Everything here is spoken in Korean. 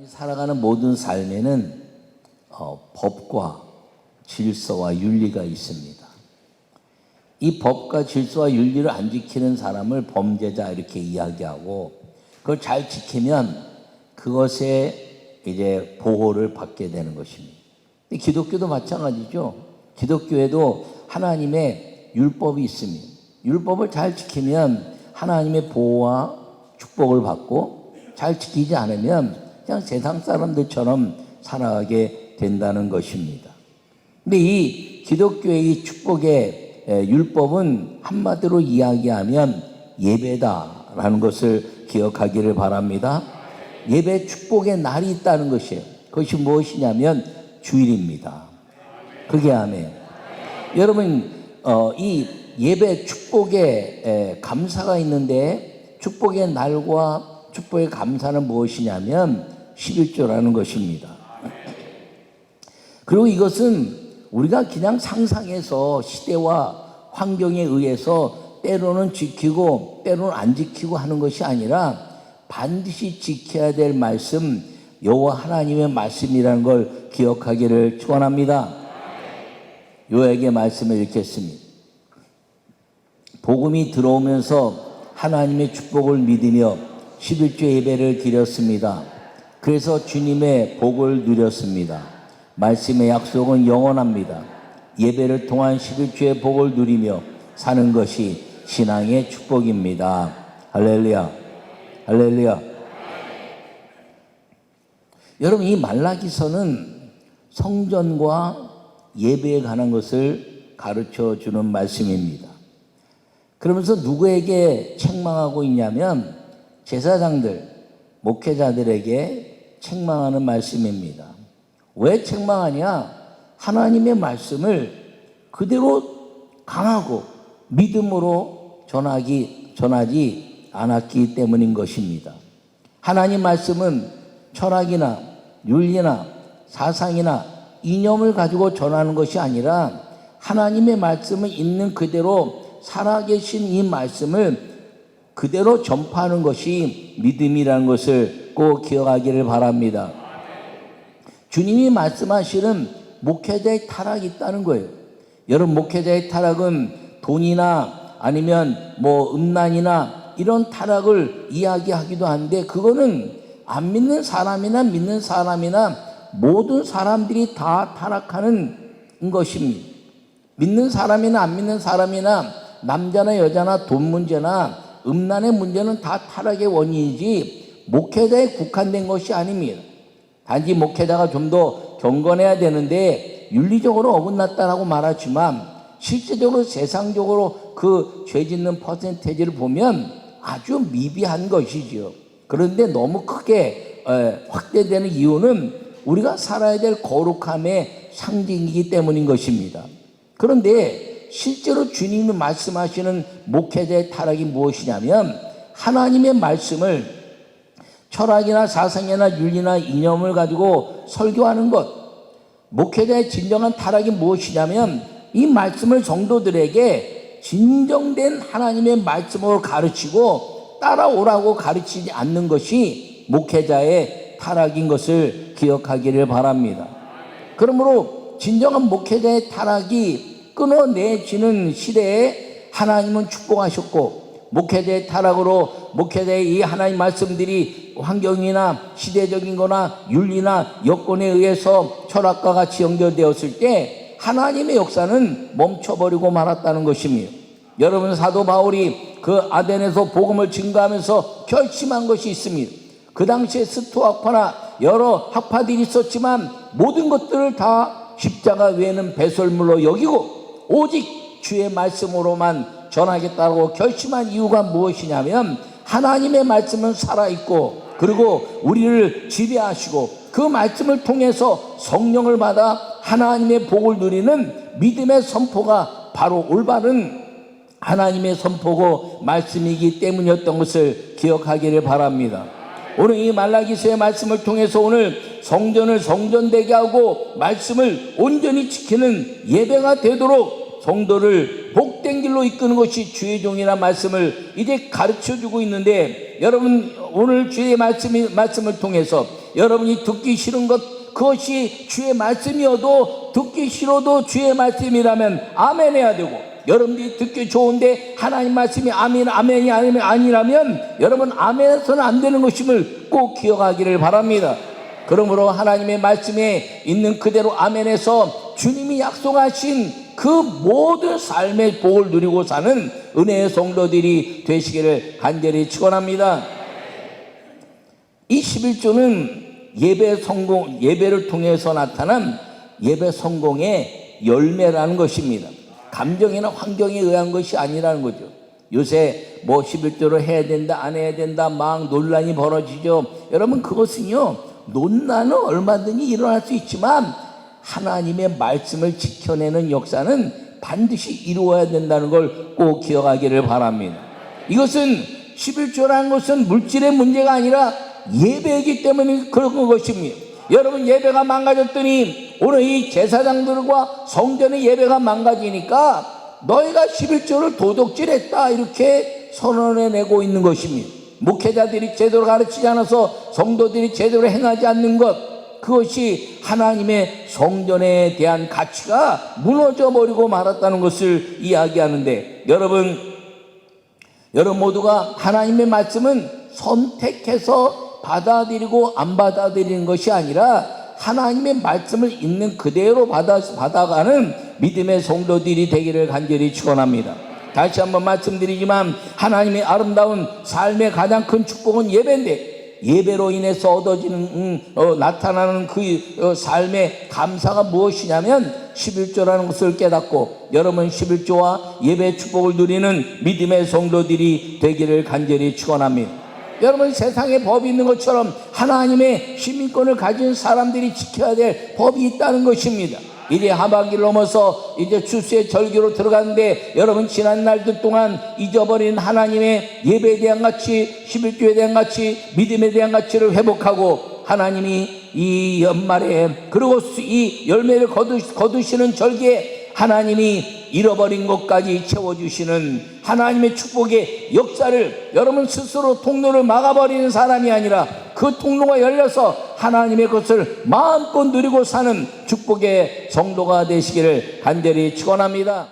살아가는 모든 삶에는 법과 질서와 윤리가 있습니다. 이 법과 질서와 윤리를 안 지키는 사람을 범죄자 이렇게 이야기하고, 그걸 잘 지키면 그것에 이제 보호를 받게 되는 것입니다. 기독교도 마찬가지죠. 기독교에도 하나님의 율법이 있습니다. 율법을 잘 지키면 하나님의 보호와 축복을 받고, 잘 지키지 않으면 그냥 세상 사람들처럼 살아가게 된다는 것입니다. 근데 이 기독교의 이 축복의 율법은 한마디로 이야기하면 예배다라는 것을 기억하기를 바랍니다. 예배 축복의 날이 있다는 것이에요. 그것이 무엇이냐면 주일입니다. 그게 아멘. 여러분, 이 예배 축복에 감사가 있는데, 축복의 날과 축복의 감사는 무엇이냐면 11조라는 것입니다. 그리고 이것은 우리가 그냥 상상해서 시대와 환경에 의해서 때로는 지키고 때로는 안 지키고 하는 것이 아니라 반드시 지켜야 될 말씀, 여호와 하나님의 말씀이라는 걸 기억하기를 축원합니다. 요약의 말씀을 읽겠습니다. 복음이 들어오면서 하나님의 축복을 믿으며 11조 예배를 드렸습니다. 그래서 주님의 복을 누렸습니다. 말씀의 약속은 영원합니다. 예배를 통한 11조의 복을 누리며 사는 것이 신앙의 축복입니다. 할렐루야, 할렐루야. 여러분, 이 말라기서는 성전과 예배에 관한 것을 가르쳐 주는 말씀입니다. 그러면서 누구에게 책망하고 있냐면 제사장들, 목회자들에게 책망하는 말씀입니다. 왜 책망하냐? 하나님의 말씀을 그대로 강하고 믿음으로 전하지 않았기 때문인 것입니다. 하나님 말씀은 철학이나 윤리나 사상이나 이념을 가지고 전하는 것이 아니라 하나님의 말씀을 있는 그대로 살아계신 이 말씀을 그대로 전파하는 것이 믿음이라는 것을 꼭 기억하기를 바랍니다. 주님이 말씀하시는 목회자의 타락이 있다는 거예요. 여러분, 목회자의 타락은 돈이나 아니면 음란이나 이런 타락을 이야기하기도 하는데, 그거는 안 믿는 사람이나 믿는 사람이나 모든 사람들이 다 타락하는 것입니다. 믿는 사람이나 안 믿는 사람이나 남자나 여자나 돈 문제나 음란의 문제는 다 타락의 원인이지 목회자에 국한된 것이 아닙니다. 단지 목회자가 좀 더 경건해야 되는데 윤리적으로 어긋났다라고 말하지만 실제적으로 세상적으로 그 죄 짓는 퍼센테이지를 보면 아주 미비한 것이죠. 그런데 너무 크게 확대되는 이유는 우리가 살아야 될 거룩함의 상징이기 때문인 것입니다. 그런데 실제로 주님이 말씀하시는 목회자의 타락이 무엇이냐면 하나님의 말씀을 철학이나 사상이나 윤리나 이념을 가지고 설교하는 것. 목회자의 진정한 타락이 무엇이냐면 이 말씀을 성도들에게 진정된 하나님의 말씀으로 가르치고 따라오라고 가르치지 않는 것이 목회자의 타락인 것을 기억하기를 바랍니다. 그러므로 진정한 목회자의 타락이 끊어내지는 시대에 하나님은 축복하셨고, 목회자의 타락으로 목회자의 이 하나님 말씀들이 환경이나 시대적인 거나 윤리나 여건에 의해서 철학과 같이 연결되었을 때 하나님의 역사는 멈춰버리고 말았다는 것입니다. 여러분, 사도 바울이 그 아덴에서 복음을 증거하면서 결심한 것이 있습니다. 그 당시에 스토아파나 여러 학파들이 있었지만 모든 것들을 다 십자가 외에는 배설물로 여기고 오직 주의 말씀으로만 전하겠다고 결심한 이유가 무엇이냐면 하나님의 말씀은 살아있고 그리고 우리를 지배하시고 그 말씀을 통해서 성령을 받아 하나님의 복을 누리는 믿음의 선포가 바로 올바른 하나님의 선포고 말씀이기 때문이었던 것을 기억하기를 바랍니다. 오늘 이 말라기서의 말씀을 통해서 오늘 성전을 성전되게 하고 말씀을 온전히 지키는 예배가 되도록 성도를 복된 길로 이끄는 것이 주의 종이라는 말씀을 이제 가르쳐주고 있는데, 여러분, 오늘 주의 말씀을 통해서 여러분이 듣기 싫은 것, 그것이 주의 말씀이어도 듣기 싫어도 주의 말씀이라면 아멘 해야 되고, 여러분들이 듣기 좋은데 하나님 말씀이 아멘이 아니라면 여러분 아멘해서는 안 되는 것임을 꼭 기억하기를 바랍니다. 그러므로 하나님의 말씀에 있는 그대로 아멘해서 주님이 약속하신 그 모든 삶의 복을 누리고 사는 은혜의 성도들이 되시기를 간절히 축원합니다. 이 11조는 예배를 통해서 나타난 예배 성공의 열매라는 것입니다. 감정이나 환경에 의한 것이 아니라는 거죠. 요새 뭐 11조를 해야 된다 안 해야 된다 막 논란이 벌어지죠. 여러분, 그것은요, 논란은 얼마든지 일어날 수 있지만 하나님의 말씀을 지켜내는 역사는 반드시 이루어야 된다는 걸 꼭 기억하기를 바랍니다. 이것은 11조라는 것은 물질의 문제가 아니라 예배이기 때문에 그런 것입니다. 여러분, 예배가 망가졌더니 오늘 이 제사장들과 성전의 예배가 망가지니까 너희가 11조를 도둑질했다 이렇게 선언해내고 있는 것입니다. 목회자들이 제대로 가르치지 않아서 성도들이 제대로 행하지 않는 것, 그것이 하나님의 성전에 대한 가치가 무너져버리고 말았다는 것을 이야기하는데, 여러분 모두가 하나님의 말씀은 선택해서 받아들이고 안 받아들이는 것이 아니라 하나님의 말씀을 있는 그대로 받아가는 믿음의 성도들이 되기를 간절히 축원합니다. 다시 한번 말씀드리지만 하나님의 아름다운 삶의 가장 큰 축복은 예배인데, 예배로 인해서 나타나는 그 삶의 감사가 무엇이냐면 11조라는 것을 깨닫고 여러분 11조와 예배의 축복을 누리는 믿음의 성도들이 되기를 간절히 축원합니다. 여러분, 세상에 법이 있는 것처럼 하나님의 시민권을 가진 사람들이 지켜야 될 법이 있다는 것입니다. 이제 하반기를 넘어서 이제 추수의 절기로 들어가는데, 여러분 지난 날들 동안 잊어버린 하나님의 예배에 대한 가치, 11조에 대한 가치, 믿음에 대한 가치를 회복하고 하나님이 이 연말에 그리고 이 열매를 거두시는 절기에 하나님이 잃어버린 것까지 채워주시는 하나님의 축복의 역사를 여러분 스스로 통로를 막아버리는 사람이 아니라 그 통로가 열려서 하나님의 것을 마음껏 누리고 사는 축복의 성도가 되시기를 간절히 축원합니다.